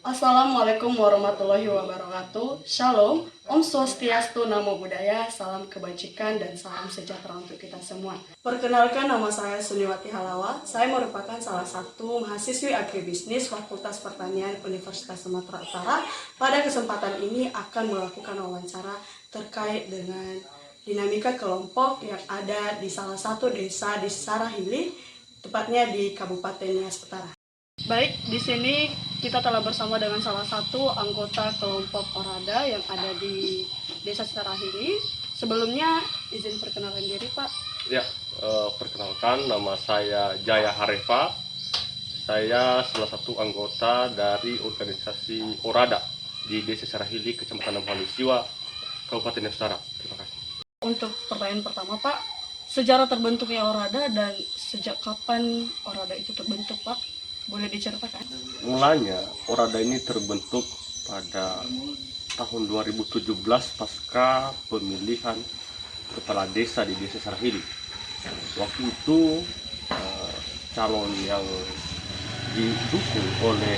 Assalamualaikum warahmatullahi wabarakatuh. Shalom, Om Swastiastu, Namo Buddhaya, salam kebajikan dan salam sejahtera untuk kita semua. Perkenalkan, nama saya Suniwati Halawa. Saya merupakan salah satu mahasiswi agribisnis Fakultas Pertanian Universitas Sumatera Utara. Pada kesempatan ini akan melakukan wawancara terkait dengan dinamika kelompok yang ada di salah satu desa di Sarahili, tepatnya di Kabupaten Nias Utara. Baik, di sini kita telah bersama dengan salah satu anggota kelompok Orada yang ada di Desa Sarahili. Sebelumnya izin perkenalkan diri, Pak. Ya, perkenalkan, nama saya Jaya Harefa. Saya salah satu anggota dari organisasi Orada di Desa Sarahili, Kecamatan Siwa, Kabupaten Utara. Terima kasih. Untuk pertanyaan pertama, Pak, sejarah terbentuknya Orada dan sejak kapan Orada itu terbentuk, Pak? Boleh diceritakan? Mulanya Orada ini terbentuk pada tahun 2017 pasca pemilihan kepala desa di Desa Sarahili. Waktu itu calon yang didukung oleh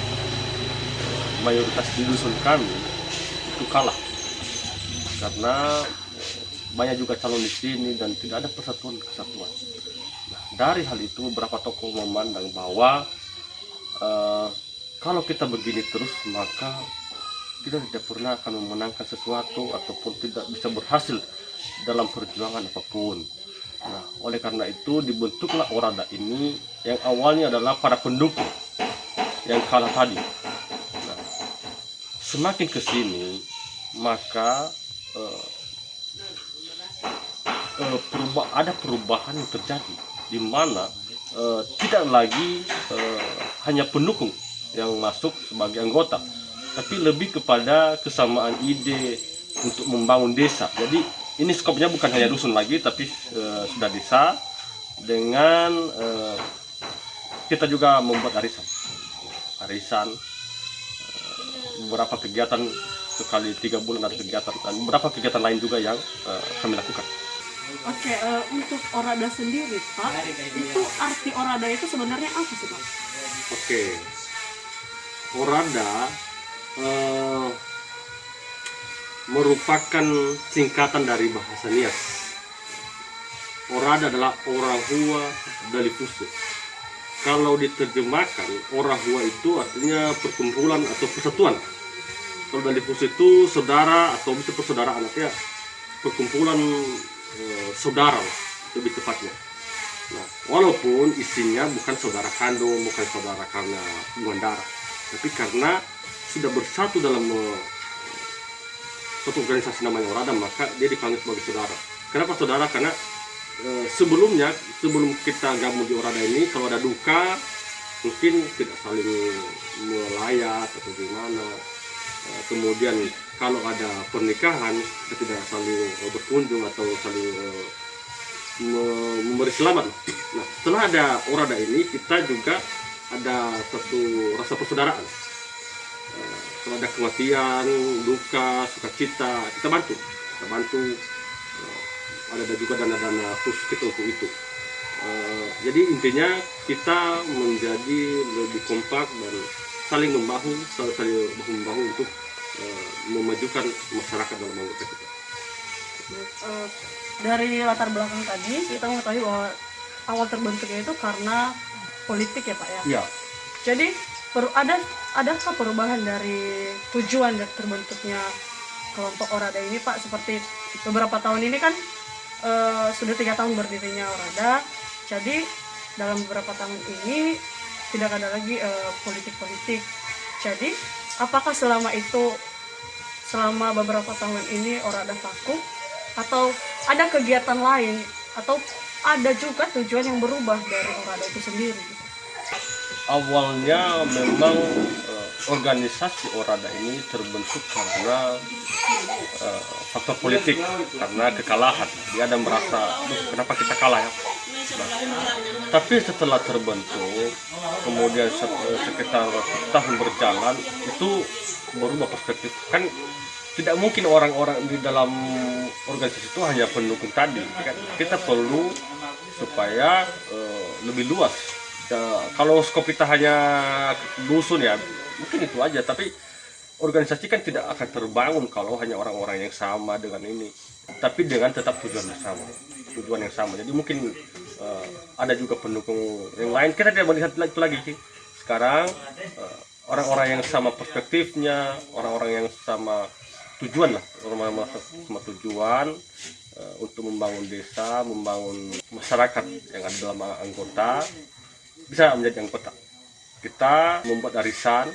mayoritas di dusun kami itu kalah karena banyak juga calon di sini dan tidak ada persatuan kesatuan. Nah, dari hal itu beberapa tokoh memandang bahwa kalau kita begini terus maka kita tidak pernah akan memenangkan sesuatu ataupun tidak bisa berhasil dalam perjuangan apapun. Nah, oleh karena itu dibentuklah Orada ini yang awalnya adalah para pendukung yang kalah tadi. Nah, semakin ke sini maka ada perubahan yang terjadi di mana tidak lagi hanya pendukung yang masuk sebagai anggota, tapi lebih kepada kesamaan ide untuk membangun desa. Jadi ini skopnya bukan hanya dusun lagi, tapi sudah desa dengan kita juga membuat arisan beberapa kegiatan sekali 3 bulan ada kegiatan dan beberapa kegiatan lain juga yang kami lakukan. Oke, untuk Orada sendiri, Pak, itu arti Orada itu sebenarnya apa sih, Pak? Oke, Orada merupakan singkatan dari bahasa Nias. Orada adalah orang Hua Dalifuse. Kalau diterjemahkan, orang Hua itu artinya perkumpulan atau persatuan. Kalau Dalifuse itu saudara atau bisa persaudaraan, artinya perkumpulan saudara lebih tepatnya. Nah, walaupun isinya bukan saudara kandung, bukan saudara karena hubungan darah, tapi karena sudah bersatu dalam suatu organisasi namanya Orada, maka dia dipanggil sebagai saudara. Kenapa saudara? Karena sebelum kita gabung di Orada ini, kalau ada duka mungkin tidak saling melayat atau gimana. Kemudian kalau ada pernikahan kita tidak saling berkunjung atau saling memberi selamat. Nah, setelah ada Orada ini kita juga ada satu rasa persaudaraan. Kalau ada kematian, duka, sukacita, kita bantu. Ada juga dana-dana khusus kita untuk itu. Jadi intinya kita menjadi lebih kompak dan saling membahu untuk memajukan masyarakat dalam anggota kita. Dari latar belakang tadi kita mengetahui bahwa awal terbentuknya itu karena politik ya, Pak ya. Ya. Jadi adakah perubahan dari tujuan dan terbentuknya kelompok Orada ini, Pak? Seperti beberapa tahun ini kan sudah 3 tahun berdirinya Orada. Jadi dalam beberapa tahun ini tidak ada lagi politik-politik. Jadi apakah selama beberapa tahun ini Orada vakum atau ada kegiatan lain atau ada juga tujuan yang berubah dari Orada itu sendiri? Awalnya memang organisasi Orada ini terbentuk karena faktor politik, karena kekalahan. Dia ada merasa, kenapa kita kalah ya? Nah, tapi setelah terbentuk, kemudian sekitar tahun berjalan, itu berubah perspektif. Kan tidak mungkin orang-orang di dalam organisasi itu hanya pendukung tadi. Kan? Kita perlu supaya lebih luas. Kalau skop kita hanya dusun ya, Mungkin itu aja, tapi organisasi kan tidak akan terbangun kalau hanya orang-orang yang sama dengan ini, tapi dengan tetap tujuan yang sama. Jadi mungkin ada juga pendukung yang lain, kita tidak melihat itu lagi. Sekarang orang-orang yang sama perspektifnya, orang-orang yang sama tujuan lah, orang-orang sama tujuan untuk membangun desa, membangun masyarakat yang ada dalam anggota, bisa menjadi anggota. Kita membuat arisan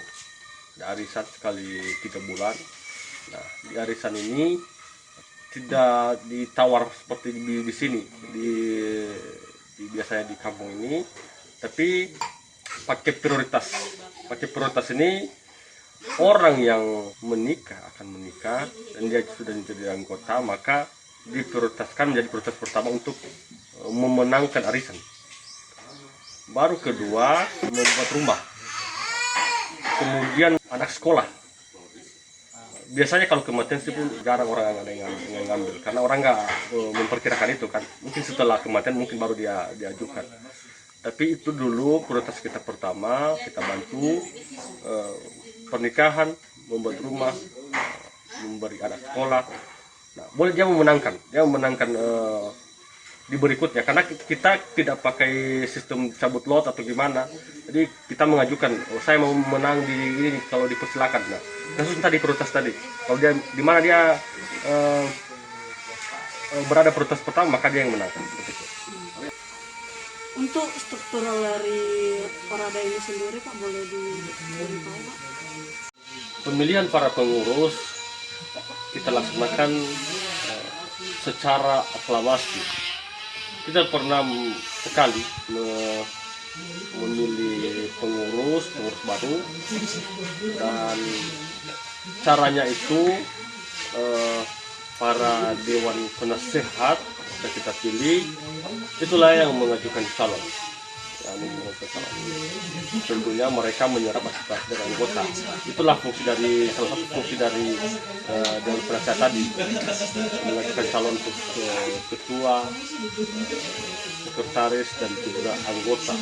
sekali 3 bulan. Nah, di arisan ini tidak ditawar seperti di sini, biasanya di kampung ini, tapi pakai prioritas. Ini orang yang akan menikah dan dia sudah menjadi anggota, maka diprioritaskan menjadi prioritas pertama untuk memenangkan arisan. Baru kedua, membuat rumah. Kemudian anak sekolah. Biasanya kalau kematian sih pun jarang orang yang ngambil, karena orang nggak memperkirakan itu kan. Mungkin setelah kematian mungkin baru dia diajukan. Tapi itu dulu prioritas kita pertama, kita bantu pernikahan, membuat rumah, memberi anak sekolah. Nah, boleh dia memenangkan di berikutnya, karena kita tidak pakai sistem cabut lot atau gimana. Jadi kita mengajukan, saya mau menang di ini, kalau dipersilakan. Nah, kasus tadi prioritas tadi, kalau dia di mana dia berada prioritas pertama, maka dia yang menang. Begitu. Untuk struktural dari Porada ini sendiri Pak, boleh diberitahu Pak? Pemilihan para pengurus kita laksanakan secara aklamasi. Kita pernah sekali memilih pengurus baru, dan caranya itu para dewan penasehat yang kita pilih itulah yang mengajukan calon. Tentunya mereka menyerap aspirasi dari anggota. Itulah salah satu fungsi dari dewan penasehat tadi, mengajukan calon untuk ketua, sekretaris, dan juga anggota.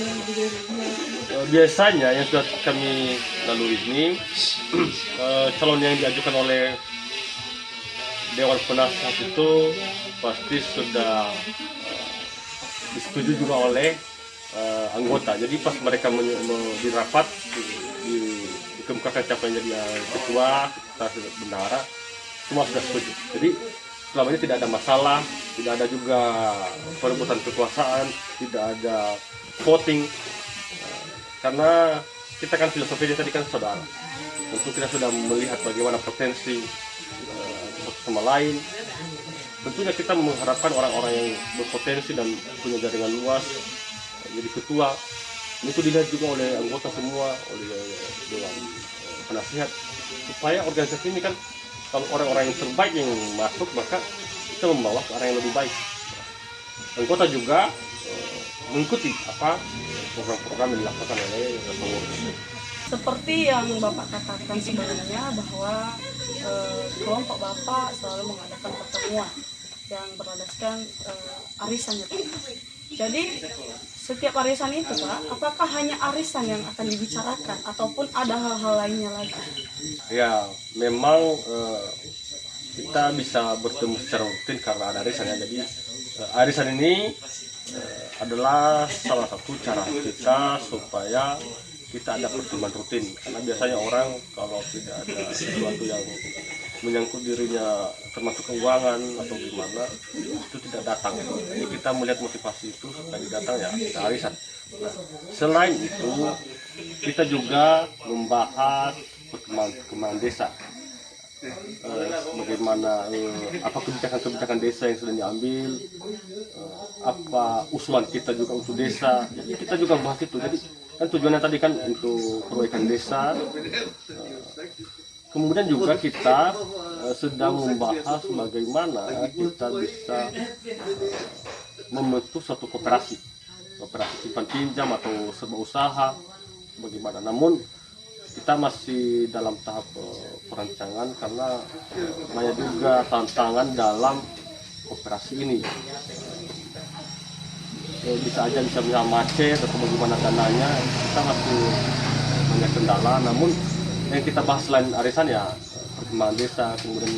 Biasanya yang sudah kami lalui ini calon yang diajukan oleh dewan penasehat itu pasti sudah disetujui juga oleh anggota. Jadi pas mereka di rapat dikemukakan siapa yang jadi ketua, bendahara, semua sudah setuju. Jadi selama ini tidak ada masalah, tidak ada juga perebutan kekuasaan, tidak ada voting, karena kita kan filosofinya tadi kan saudara. Tentu kita sudah melihat bagaimana potensi satu sama lain. Tentunya kita mengharapkan orang-orang yang berpotensi dan punya jaringan luas jadi ketua. Itu dilihat juga oleh anggota semua, oleh dewan penasehat, supaya organisasi ini kan kalau orang-orang yang terbaik yang masuk, maka kita membawa ke arah yang lebih baik. Anggota juga mengikuti apa program-program yang dilakukan oleh pengurus. Seperti yang Bapak katakan sebelumnya, bahwa kelompok Bapak selalu mengadakan pertemuan yang berlandaskan arisannya. Jadi setiap arisan itu Pak, apakah hanya arisan yang akan dibicarakan ataupun ada hal-hal lainnya lagi? Ya, memang kita bisa bertemu secara rutin karena ada arisan ya. Jadi arisan ini adalah salah satu cara kita supaya kita ada pertemuan rutin. Karena biasanya orang kalau tidak ada sesuatu yang menyangkut dirinya termasuk keuangan atau gimana, itu tidak datang. Jadi kita melihat motivasi itu supaya datang ya kita arisan. Nah, selain itu kita juga membahas perkembangan desa, bagaimana apa kebijakan desa yang sudah diambil, apa usulan kita juga untuk desa. Jadi kita juga bahas itu. Jadi kan tujuannya tadi kan untuk perbaikan desa. Kemudian juga kita sedang membahas bagaimana kita bisa membentuk suatu koperasi simpan pinjam atau serba usaha bagaimana. Namun kita masih dalam tahap perancangan karena banyak juga tantangan dalam operasi ini. Bisa macet atau bagaimana dananya, kita masih banyak kendala. Namun yang kita bahas selain arisan ya perkembangan desa, kemudian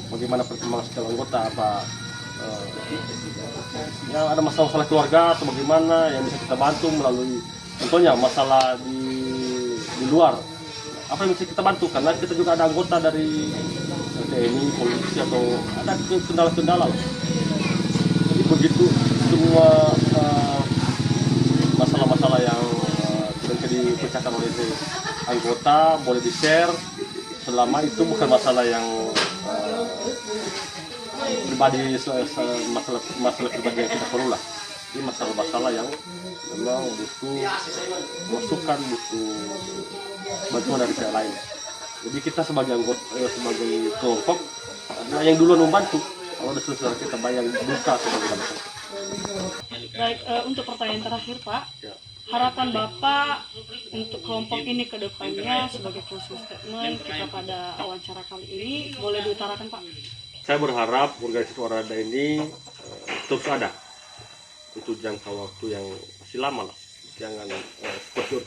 bagaimana perkembangan setiap anggota, apa yang ada masalah-masalah keluarga atau bagaimana yang bisa kita bantu melalui contohnya masalah di luar, apa yang bisa kita bantu, karena kita juga ada anggota dari TNI, polisi atau ada kendala-kendala. Jadi begitu semua masalah-masalah yang bisa dipecahkan oleh anggota boleh di-share selama itu bukan masalah yang pribadi, masalah pribadi yang kita perlu lah. Ini masalah-masalah yang memang butuh masukan, butuh bantuan dari pihak lain. Jadi kita sebagai anggota, sebagai kelompok adalah yang duluan membantu. Kalau ada saudara kita bayang buka sebagai bantuan. Baik, untuk pertanyaan terakhir Pak, Ya. harapan Bapak untuk kelompok ini ke depannya sebagai closing statement kita pada wawancara kali ini boleh diutarakan Pak? Saya berharap organisasi Orada ini terus ada untuk jangka waktu yang masih lama lah. Jangan seperti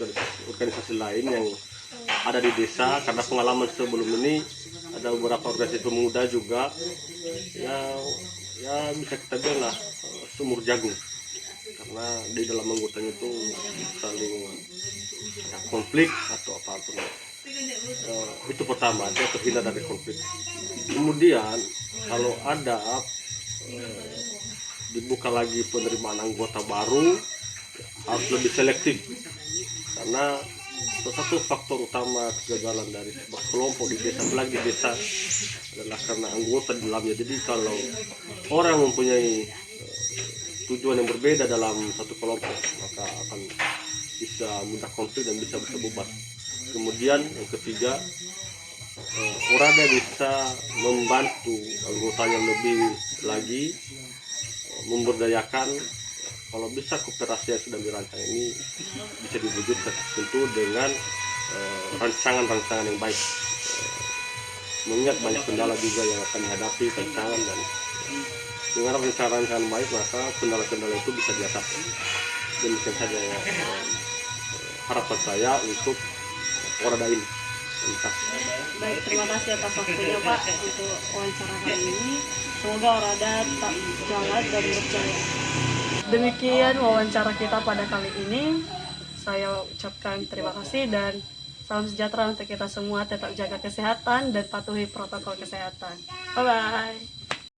organisasi lain yang ada di desa, karena pengalaman sebelum ini ada beberapa organisasi pemuda juga yang ya bisa kita bilang lah sumur jagung, karena di dalam anggotanya itu saling ada konflik atau apapun. Itu pertama, dia terhindar dari konflik. Kemudian kalau ada dibuka lagi penerimaan anggota baru, harus lebih selektif, karena salah satu faktor utama kegagalan dari sebuah kelompok di desa, apalagi di desa, adalah karena anggota di dalamnya. Jadi kalau orang mempunyai tujuan yang berbeda dalam satu kelompok, maka akan bisa mudah konflik dan bisa bubar. Kemudian yang ketiga, Orada bisa membantu anggotanya lebih lagi, memberdayakan. Kalau bisa kooperasi yang sudah dirancang ini bisa diwujudkan tentu dengan rancangan-rancangan yang baik. Mengingat banyak kendala juga yang akan dihadapi rancangan, dan dengan rancangan-rancangan baik maka kendala-kendala itu bisa diatasi. Demikian saja ya, harapan saya untuk Orada ini. Baik, terima kasih atas waktunya Pak untuk wawancara kali ini. Semoga Orada tetap jalan dan berjaya. Demikian wawancara kita pada kali ini. Saya ucapkan terima kasih dan salam sejahtera untuk kita semua. Tetap jaga kesehatan dan patuhi protokol kesehatan. Bye-bye.